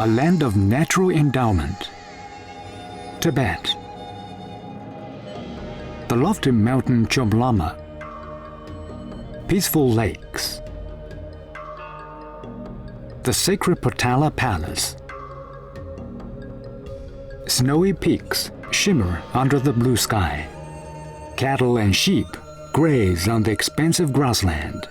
a land of natural endowment. Tibet. The lofty mountain Chomlama. Peaceful lakes. The sacred Potala Palace. Snowy peaks shimmer under the blue sky. Cattle and sheep graze on the expansive grassland.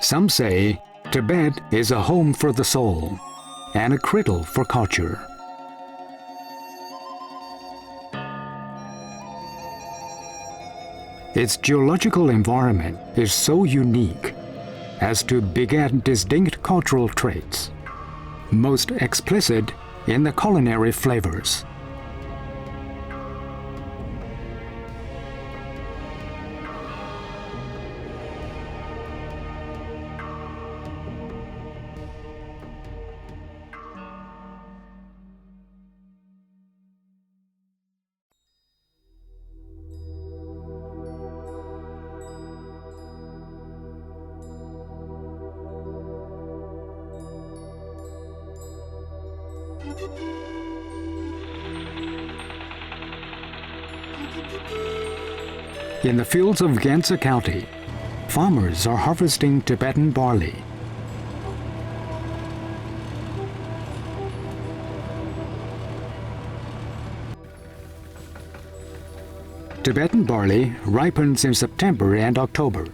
Some say Tibet is a home for the soul and a cradle for culture. Its geological environment is so unique as to beget distinct cultural traits, most explicit in the culinary flavors. In the fields of Gansa County, farmers are harvesting Tibetan barley. Tibetan barley ripens in September and October.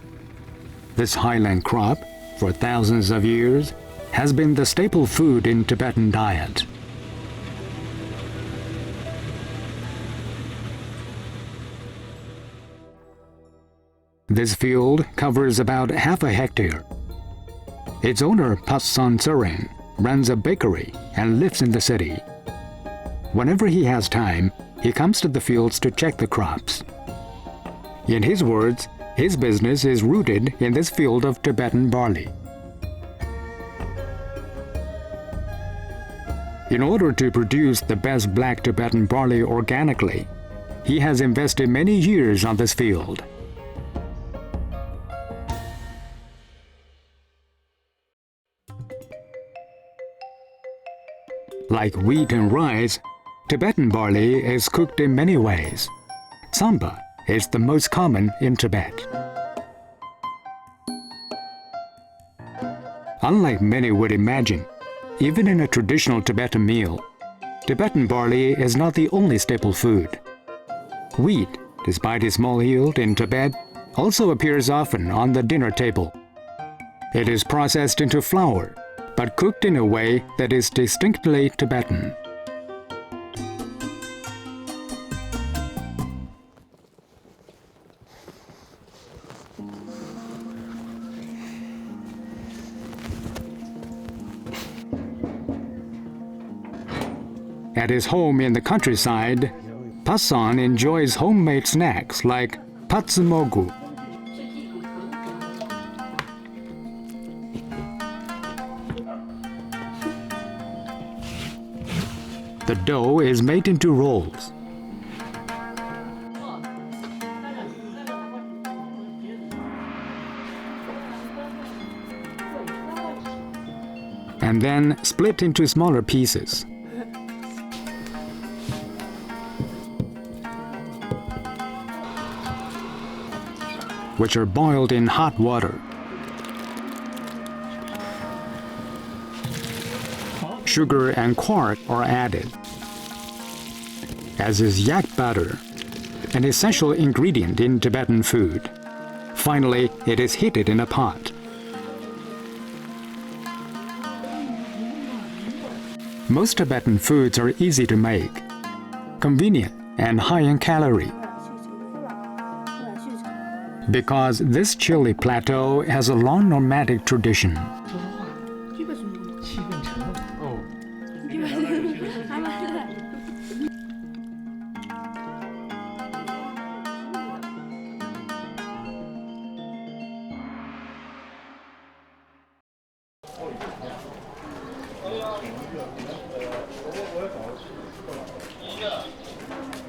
This highland crop, for thousands of years, has been the staple food in Tibetan diet. This field covers about half a hectare. Its owner, Passon Tsering, runs a bakery and lives in the city. Whenever he has time, he comes to the fields to check the crops. In his words, his business is rooted in this field of Tibetan barley. In order to produce the best black Tibetan barley organically, he has invested many years on this field. Like wheat and rice, Tibetan barley is cooked in many ways. Tsamba is the most common in Tibet. Unlike many would imagine, even in a traditional Tibetan meal, Tibetan barley is not the only staple food. Wheat, despite its small yield in Tibet, also appears often on the dinner table. It is processed into flour, but cooked in a way that is distinctly Tibetan. At his home in the countryside, Passon enjoys homemade snacks like patsumogu. The dough is made into rolls. And then split into smaller pieces. Which are boiled in hot water. Sugar and quark are added, as is yak butter, an essential ingredient in Tibetan food. Finally, it is heated in a pot. Most Tibetan foods are easy to make, convenient, and high in calorie. Because this chilly plateau has a long nomadic tradition.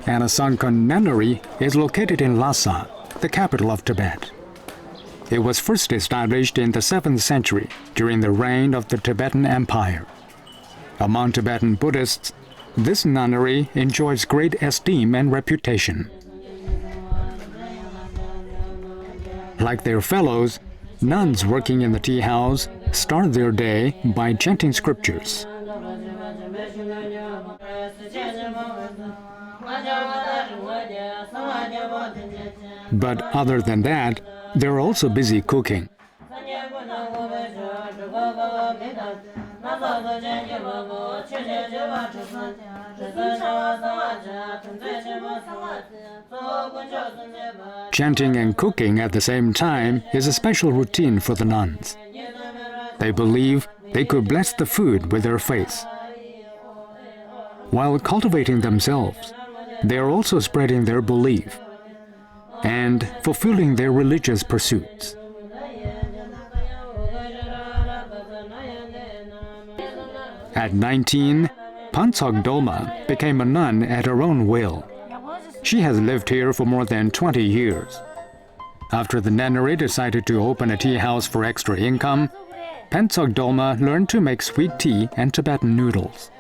Anasankhan Nunnery is located in Lhasa, the capital of Tibet. It was first established in the 7th century during the reign of the Tibetan Empire. Among Tibetan Buddhists, this nunnery enjoys great esteem and reputation. Like their fellows, nuns working in the tea house start their day by chanting scriptures. But other than that, they're also busy cooking. Chanting and cooking at the same time is a special routine for the nuns. They believe they could bless the food with their faith. While cultivating themselves, they are also spreading their belief and fulfilling their religious pursuits. At 19, Pantsog Dolma became a nun at her own will. She has lived here for more than 20 years. After the nunnery decided to open a tea house for extra income, Pantsog Dolma learned to make sweet tea and Tibetan noodles.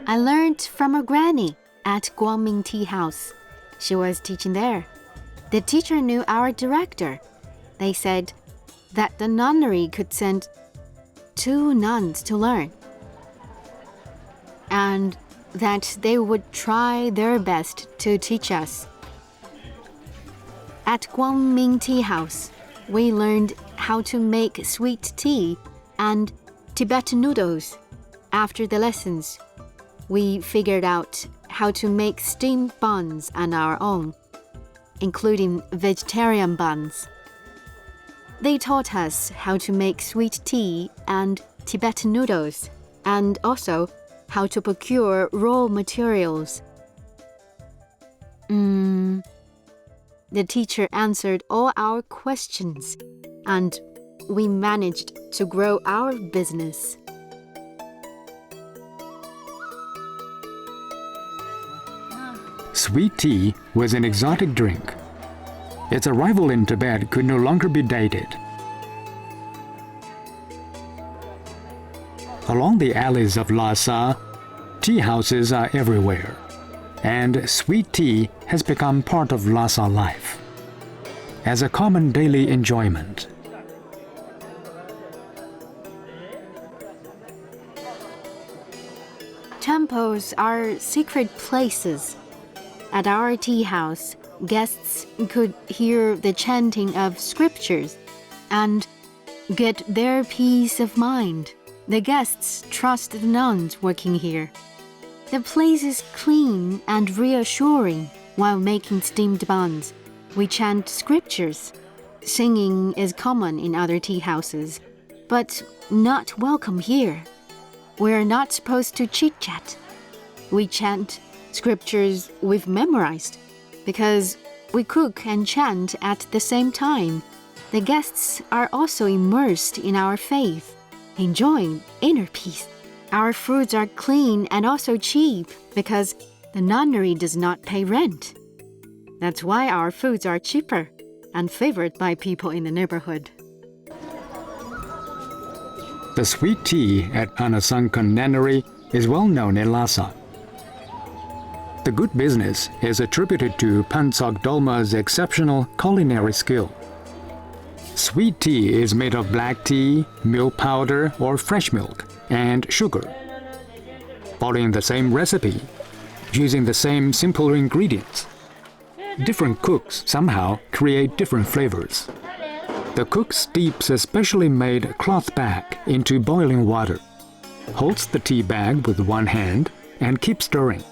I learned from a granny at Guangming Tea House. She was teaching there. The teacher knew our director. They said that the nunnery could send 2 nuns to learn, and that they would try their best to teach us. At Guangming Tea House, we learned how to make sweet tea and Tibetan noodles. After the lessons, we figured out how to make steamed buns on our own, including vegetarian buns. They taught us how to make sweet tea and Tibetan noodles, and also how to procure raw materials. The teacher answered all our questions, and we managed to grow our business. Sweet tea was an exotic drink. Its arrival in Tibet could no longer be dated. Along the alleys of Lhasa, tea houses are everywhere, and sweet tea has become part of Lhasa life, as a common daily enjoyment. Temples are secret places. At our tea house, guests could hear the chanting of scriptures and get their peace of mind. The guests trust the nuns working here. The place is clean and reassuring while making steamed buns. We chant scriptures. Singing is common in other tea houses, but not welcome here. We're not supposed to chit-chat. We chant scriptures we've memorized because we cook and chant at the same time. The guests are also immersed in our faith, enjoying inner peace. Our foods are clean and also cheap because the nunnery does not pay rent. That's why our foods are cheaper and favored by people in the neighborhood. The sweet tea at Anasankan Nunnery is well known in Lhasa. The good business is attributed to Pantsog Dolma's exceptional culinary skill. Sweet tea is made of black tea, milk powder or fresh milk, and sugar. Following the same recipe, using the same simple ingredients. Different cooks somehow create different flavors. The cook steeps a specially made cloth bag into boiling water, holds the tea bag with one hand, and keeps stirring.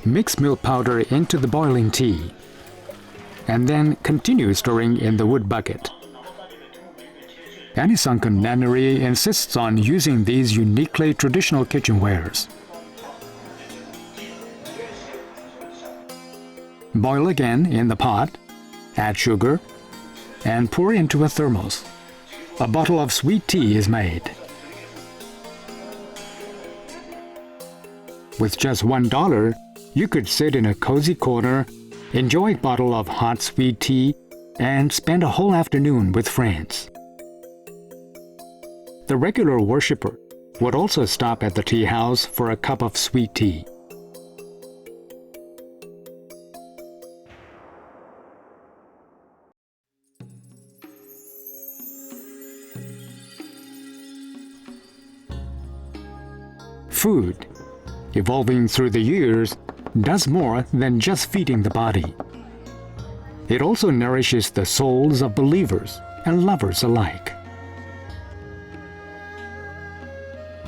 Mix milk powder into the boiling tea, and then continue stirring in the wood bucket. Anisankan Nunnery insists on using these uniquely traditional kitchenwares. Boil again in the pot, add sugar, and pour into a thermos. a bottle of sweet tea is made. With just $1, you could sit in a cozy corner, enjoy a bottle of hot sweet tea, and spend a whole afternoon with friends. The regular worshiper would also stop at the tea house for a cup of sweet tea. Food, evolving through the years, does more than just feeding the body. It also nourishes the souls of believers and lovers alike.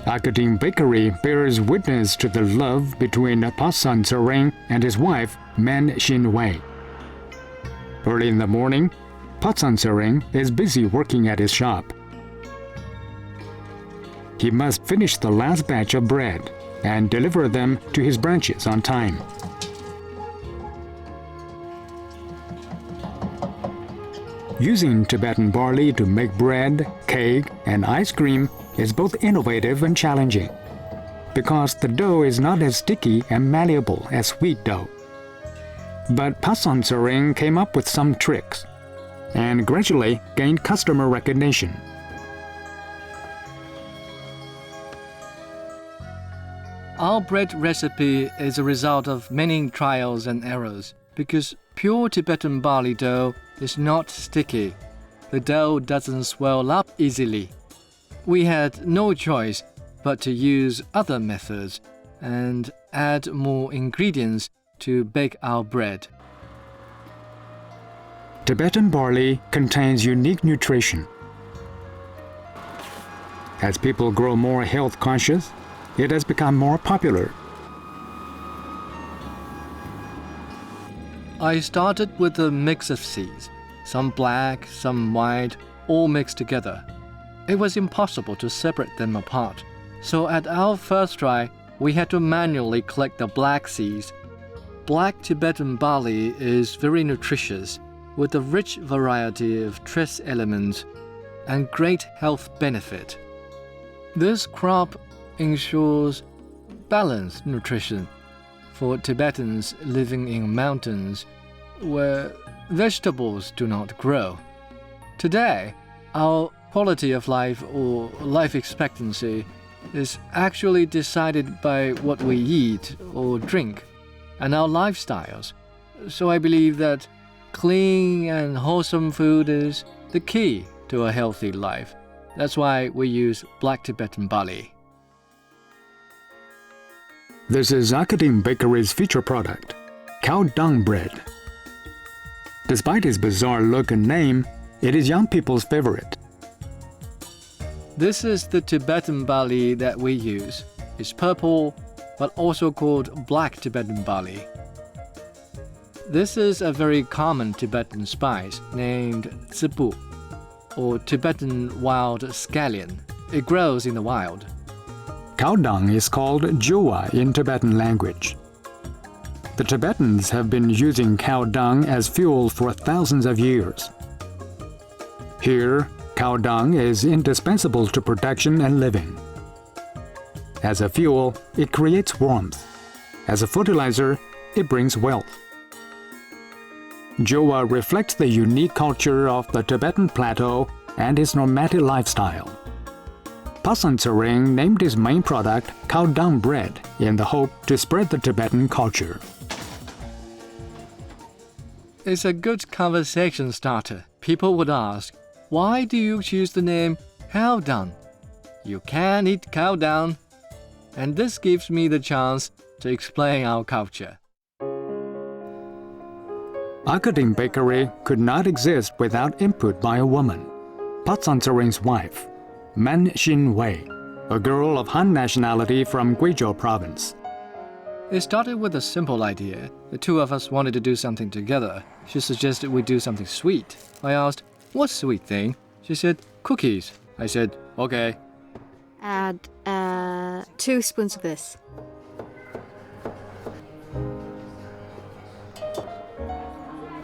Akadim Bakery bears witness to the love between Pasan Tsering and his wife, Man Shin Wei. Early in the morning, Pasan Tsering is busy working at his shop. He must finish the last batch of bread and deliver them to his branches on time. Using Tibetan barley to make bread, cake, and ice cream is both innovative and challenging, because the dough is not as sticky and malleable as wheat dough. But Pasan Tsering came up with some tricks and gradually gained customer recognition. Our bread recipe is a result of many trials and errors, because pure Tibetan barley dough is not sticky. The dough doesn't swell up easily. We had no choice but to use other methods and add more ingredients to bake our bread. Tibetan barley contains unique nutrition. As people grow more health conscious, it has become more popular. I started with a mix of seeds, some black, some white, all mixed together. It was impossible to separate them apart, so at our first try, we had to manually collect the black seeds. Black Tibetan barley is very nutritious, with a rich variety of trace elements and great health benefit. This crop ensures balanced nutrition for Tibetans living in mountains where vegetables do not grow. Today, our quality of life or life expectancy is actually decided by what we eat or drink and our lifestyles. So I believe that clean and wholesome food is the key to a healthy life. That's why we use black Tibetan barley. This is Akadim Bakery's feature product, cow dung bread. Despite its bizarre look and name, it is young people's favorite. This is the Tibetan barley that we use. It's purple, but also called black Tibetan barley. This is a very common Tibetan spice named zibu, or Tibetan wild scallion. It grows in the wild. Cow dung is called jowa in Tibetan language. The Tibetans have been using cow dung as fuel for thousands of years. Here, cow dung is indispensable to production and living. As a fuel, it creates warmth. As a fertilizer, it brings wealth. Jowa reflects the unique culture of the Tibetan plateau and its nomadic lifestyle. Pasan Tsering named his main product cow dung bread in the hope to spread the Tibetan culture. It's a good conversation starter. People would ask, why do you choose the name cow dung? You can eat cow dung. And this gives me the chance to explain our culture. Akadim Bakery could not exist without input by a woman, Pasan Tsering's wife, Man Shin Wei, a girl of Han nationality from Guizhou province. It started with a simple idea. The two of us wanted to do something together. She suggested we do something sweet. I asked, what sweet thing? She said, cookies. I said, okay. Add 2 spoons of this.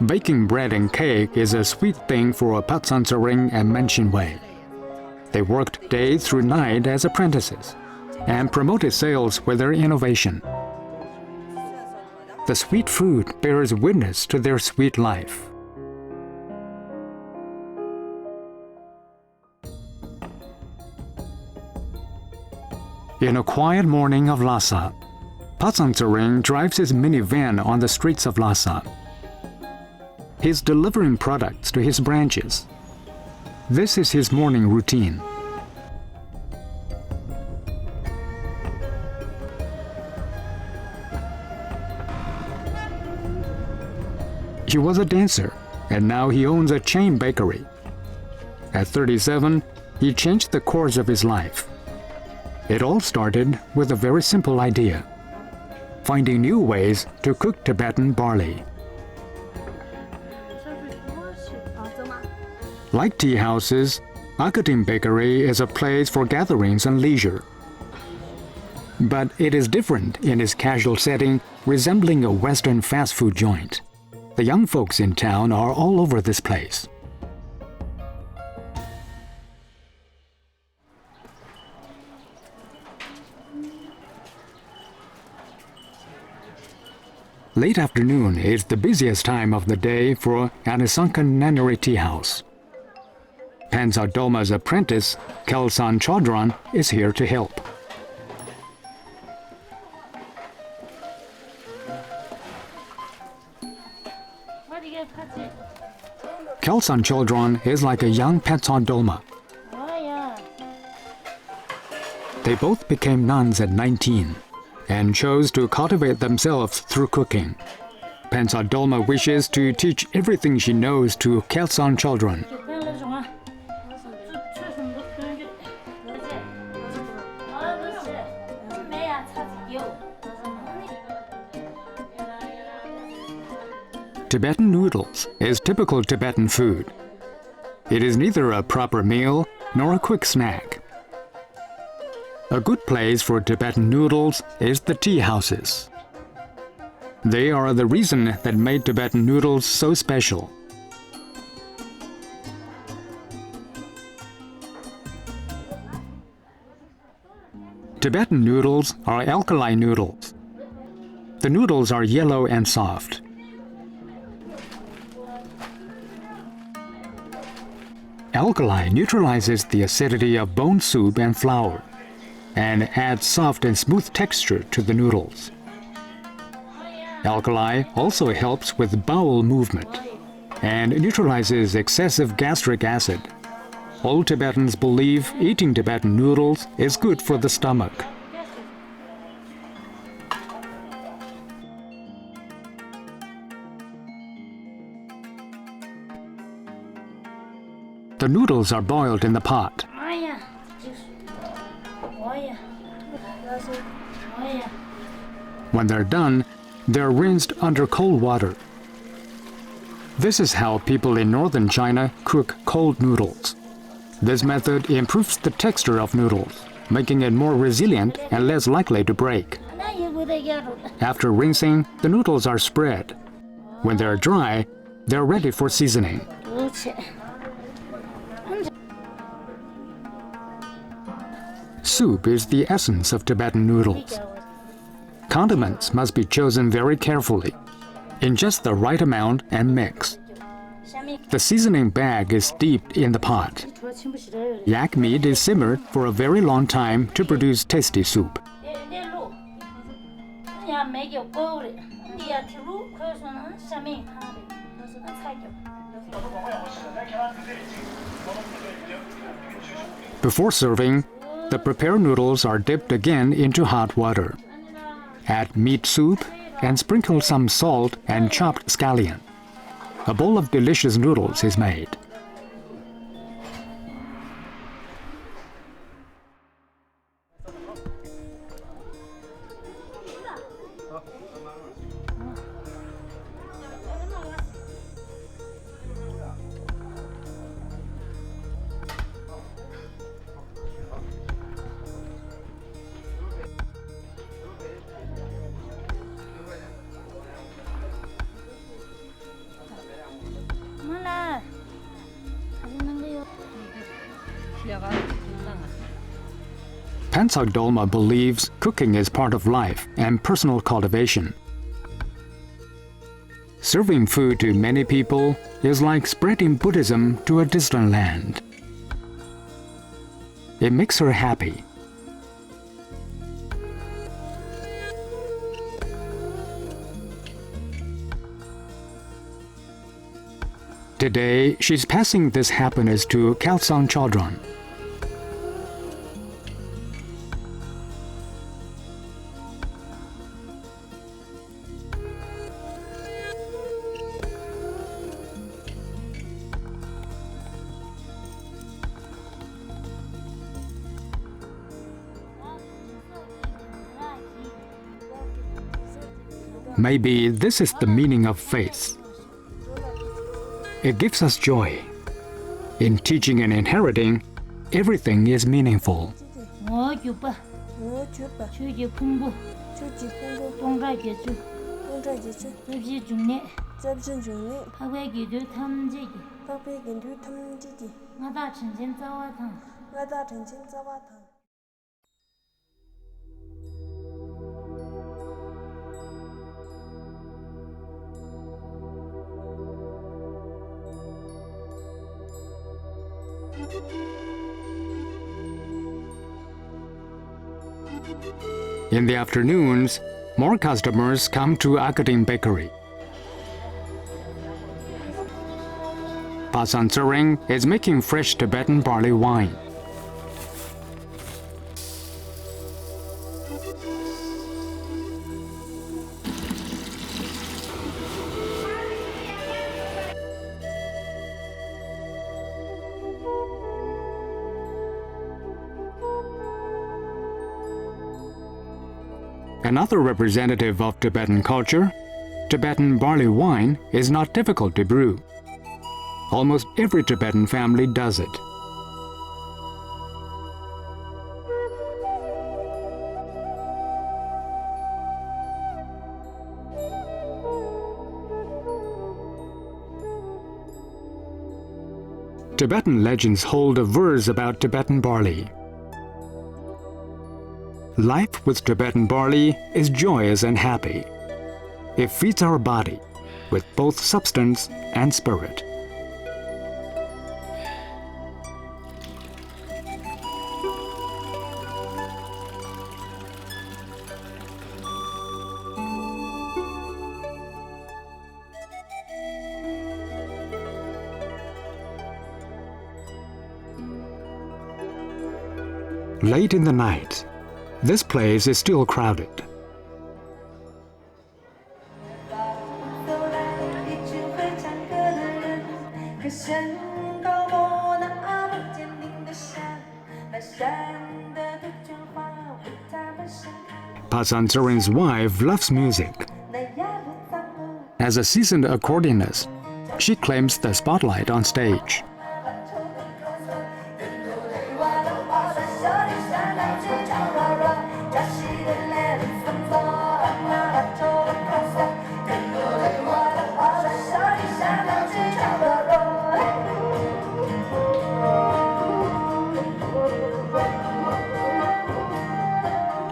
Baking bread and cake is a sweet thing for Pasan Tsering and Man Shin Wei. They worked day through night as apprentices and promoted sales with their innovation. The sweet food bears witness to their sweet life. In a quiet morning of Lhasa, Patsang drives his minivan on the streets of Lhasa. He's delivering products to his branches. This is his morning routine. He was a dancer, and now he owns a chain bakery. At 37, he changed the course of his life. It all started with a very simple idea: finding new ways to cook Tibetan barley. Like tea houses, Akadim Bakery is a place for gatherings and leisure. But it is different in its casual setting, resembling a Western fast food joint. The young folks in town are all over this place. Late afternoon is the busiest time of the day for Anisankan Nannery Tea House. Pansa Doma's apprentice, Kelsan Chaudhran, is here to help. Kelsan Chaudhran is like a young Pansa Doma. They both became nuns at 19 and chose to cultivate themselves through cooking. Pansa Dolma wishes to teach everything she knows to Kelsan Chaudhran. Tibetan noodles is typical Tibetan food. It is neither a proper meal nor a quick snack. A good place for Tibetan noodles is the tea houses. They are the reason that made Tibetan noodles so special. Tibetan noodles are alkali noodles. The noodles are yellow and soft. Alkali neutralizes the acidity of bone soup and flour and adds soft and smooth texture to the noodles. Alkali also helps with bowel movement and neutralizes excessive gastric acid. All Tibetans believe eating Tibetan noodles is good for the stomach. The noodles are boiled in the pot. When they're done, they're rinsed under cold water. This is how people in northern China cook cold noodles. This method improves the texture of noodles, making it more resilient and less likely to break. After rinsing, the noodles are spread. When they're dry, they're ready for seasoning. Soup is the essence of Tibetan noodles. Condiments must be chosen very carefully, in just the right amount and mix. The seasoning bag is steeped in the pot. Yak meat is simmered for a very long time to produce tasty soup. Before serving, the prepared noodles are dipped again into hot water. Add meat soup and sprinkle some salt and chopped scallion. A bowl of delicious noodles is made. Pansak Dolma believes cooking is part of life and personal cultivation. Serving food to many people is like spreading Buddhism to a distant land. It makes her happy. Today, she's passing this happiness to Khalsan children. Maybe this is the meaning of faith. It gives us joy. In teaching and inheriting, everything is meaningful. In the afternoons, more customers come to Akating Bakery. Pasan Tsering is making fresh Tibetan barley wine. Another representative of Tibetan culture, Tibetan barley wine is not difficult to brew. Almost every Tibetan family does it. Tibetan legends hold a verse about Tibetan barley. Life with Tibetan barley is joyous and happy. It feeds our body with both substance and spirit. Late in the night, this place is still crowded. Pasan Tsering's wife loves music. As a seasoned accordionist, she claims the spotlight on stage.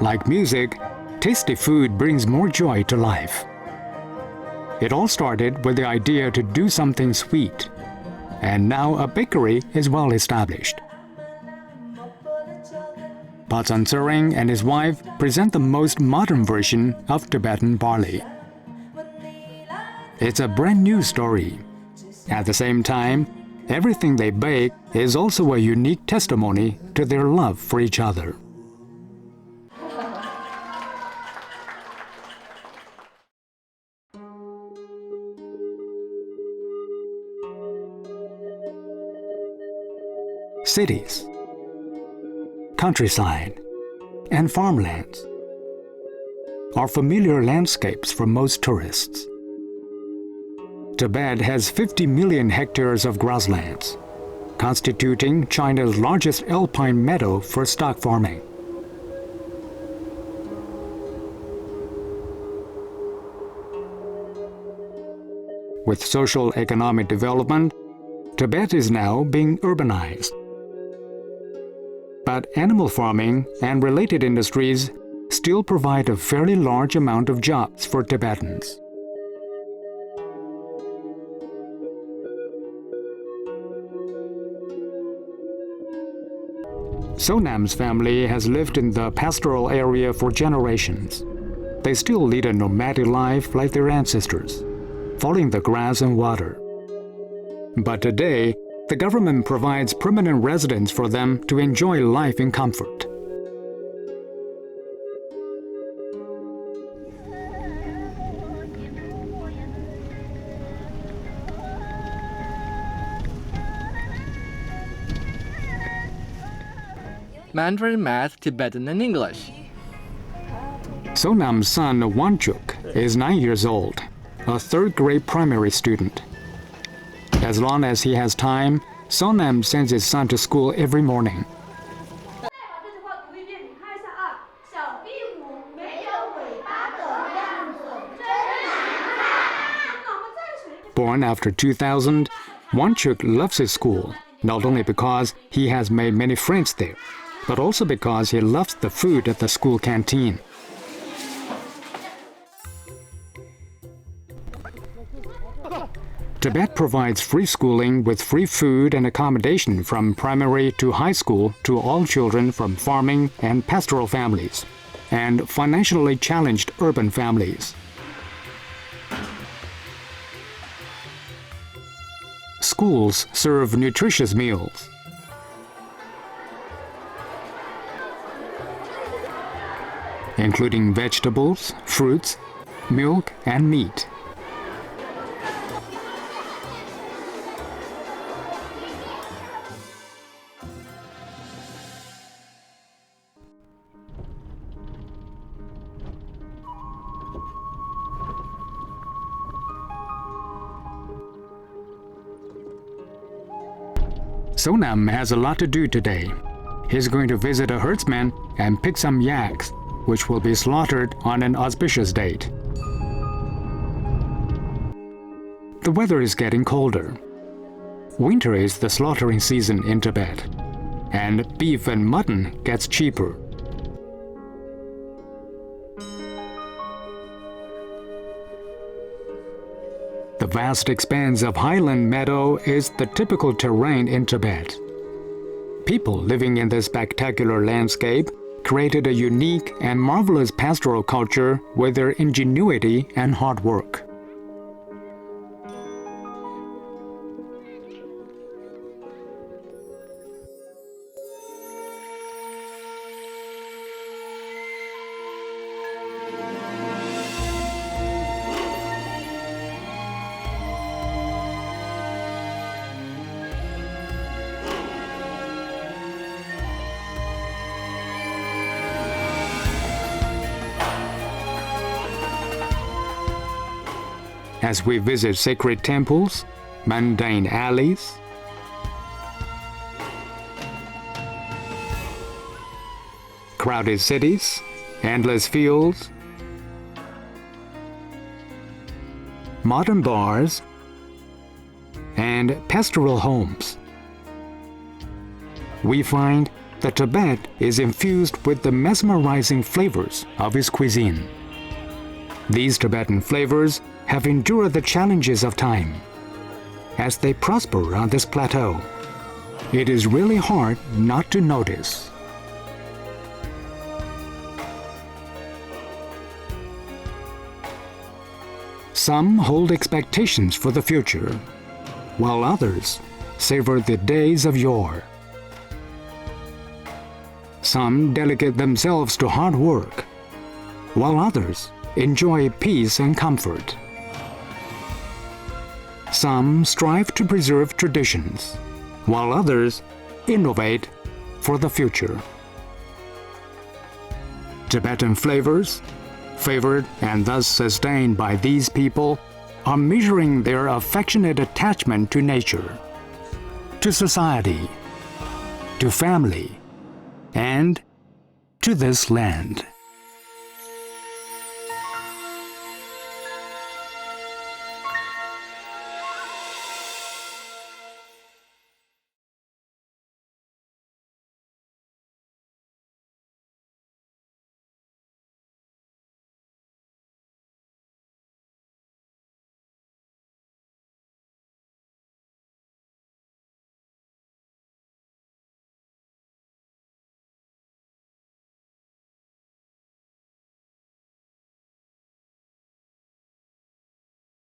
Like music, tasty food brings more joy to life. It all started with the idea to do something sweet, and now a bakery is well established. Pasan Tsering and his wife present the most modern version of Tibetan barley. It's a brand new story. At the same time, everything they bake is also a unique testimony to their love for each other. Cities, countryside, and farmlands are familiar landscapes for most tourists. Tibet has 50 million hectares of grasslands, constituting China's largest alpine meadow for stock farming. With social economic development, Tibet is now being urbanized. But animal farming and related industries still provide a fairly large amount of jobs for Tibetans. Sonam's family has lived in the pastoral area for generations. They still lead a nomadic life like their ancestors, following the grass and water. But today, the government provides permanent residence for them to enjoy life in comfort. Mandarin, Math, Tibetan, and English. Sonam's son Wanchuk is 9 years old, a third-grade primary student. As long as he has time, Sonam sends his son to school every morning. Born after 2000, Wanchuk loves his school, not only because he has made many friends there, but also because he loves the food at the school canteen. Tibet provides free schooling with free food and accommodation from primary to high school to all children from farming and pastoral families, and financially challenged urban families. Schools serve nutritious meals. Including vegetables, fruits, milk, and meat. Sonam has a lot to do today. He's going to visit a herdsman and pick some yaks, which will be slaughtered on an auspicious date. The weather is getting colder. Winter is the slaughtering season in Tibet, and beef and mutton gets cheaper. The vast expanse of highland meadow is the typical terrain in Tibet. People living in this spectacular landscape created a unique and marvelous pastoral culture with their ingenuity and hard work. As we visit sacred temples, mundane alleys, crowded cities, endless fields, modern bars, and pastoral homes, we find that Tibet is infused with the mesmerizing flavors of its cuisine. These Tibetan flavors have endured the challenges of time. As they prosper on this plateau, it is really hard not to notice. Some hold expectations for the future, while others savor the days of yore. Some delegate themselves to hard work, while others enjoy peace and comfort. Some strive to preserve traditions, while others innovate for the future. Tibetan flavors, favored and thus sustained by these people, are measuring their affectionate attachment to nature, to society, to family, and to this land.